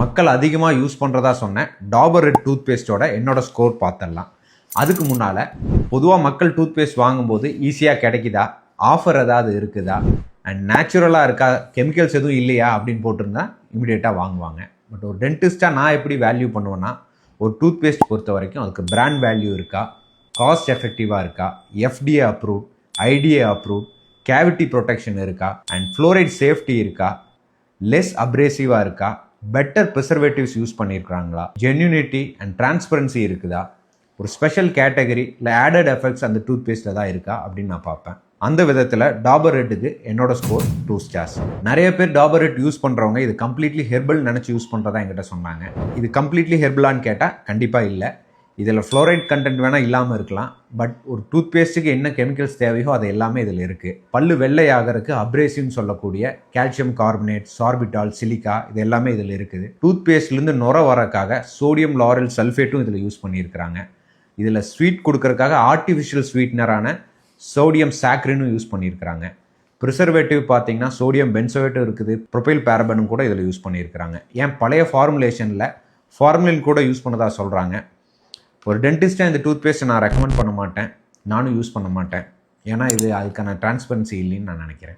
மக்கள் அதிகமாக யூஸ் பண்ணுறதா சொன்னேன் டாபர் ரெட் டூத் பேஸ்ட்டோட என்னோட ஸ்கோர் பார்த்துடலாம். அதுக்கு முன்னால் பொதுவாக மக்கள் டூத் பேஸ்ட் வாங்கும்போது ஈஸியாக கிடைக்குதா, ஆஃபர் ஏதாவது இருக்குதா, அண்ட் நேச்சுரலாக இருக்கா, கெமிக்கல்ஸ் எதுவும் இல்லையா அப்படின்னு போட்டிருந்தா இமிடியேட்டாக வாங்குவாங்க. பட் ஒரு டென்டிஸ்ட்டாக நான் எப்படி வேல்யூ பண்ணுவேன்னா, ஒரு டூத் பேஸ்ட் பொறுத்த வரைக்கும் அதுக்கு பிராண்ட் வேல்யூ இருக்கா, காஸ்ட் எஃபெக்டிவாக இருக்கா, FDA approved, IDA approved, cavity protection இருக்கா, அண்ட் ஃப்ளோரைட் சேஃப்டி இருக்கா, லெஸ் அப்ரேசிவாக இருக்கா, பெட்டர் ப்ரிசர்வேட்டிவ்ஸ் யூஸ் பண்ணியிருக்கிறாங்களா, ஜென்யூனிட்டி அண்ட் டிரான்ஸ்பரன்சி இருக்குதா, ஒரு ஸ்பெஷல் கேட்டகரி இல்லை ஆடட் எஃபெக்ட்ஸ் அந்த டூத் பேஸ்ட்டில் தான் இருக்கா அப்படின்னு நான் பார்ப்பேன். அந்த விதத்தில் டாபர் ரெட்டுக்கு என்னோட ஸ்கோர் 2 ஸ்டார்ஸ். நிறைய பேர் டாபர் ரெட் யூஸ் பண்ணுறவங்க இது கம்ப்ளீட்லி ஹெர்பல் நினச்சி யூஸ் பண்ணுறதா என்கிட்ட சொன்னாங்க. இது கம்ப்ளீட்லி ஹெர்பலான்னு கேட்டால் கண்டிப்பாக இல்லை. இதில் ஃப்ளோரைட் கண்டென்ட் வேணால் இல்லாமல் இருக்கலாம், பட் ஒரு டூத் பேஸ்ட்டுக்கு என்ன கெமிக்கல்ஸ் தேவையோ அது எல்லாமே இதில் இருக்குது. பல்லு வெள்ளை ஆகிறதுக்கு அப்ரேசிவ்னு சொல்லக்கூடிய கால்சியம் கார்பனேட், சார்பிட்டால், சிலிக்கா இது எல்லாமே இதில் இருக்குது. டூத் பேஸ்ட்லேருந்து நுர வரக்காக சோடியம் லாரல் சல்ஃபேட்டும் இதில் யூஸ் பண்ணியிருக்கிறாங்க. இதில் ஸ்வீட் கொடுக்கறதுக்காக ஆர்டிஃபிஷியல் ஸ்வீட்னரான சோடியம் சாக்ரினும் யூஸ் பண்ணியிருக்கிறாங்க. ப்ரிசர்வேட்டிவ் பார்த்தீங்கன்னா சோடியம் பென்சோவேட்டும் இருக்குது, ப்ரொபைல் பேரபனும் கூட இதில் யூஸ் பண்ணியிருக்கிறாங்க. ஏன் பழைய ஃபார்முலேஷனில் ஃபார்முலின் கூட யூஸ் பண்ணதா சொல்கிறாங்க. ஒரு டென்டிஸ்ட்டாக இந்த டூத் பேஸ்ட்டை நான் ரெக்கமெண்ட் பண்ண மாட்டேன், நானும் யூஸ் பண்ண மாட்டேன். ஏன்னா இது அதுக்கான டிரான்ஸ்பரன்சி இல்லைன்னு நான் நினைக்கிறேன்.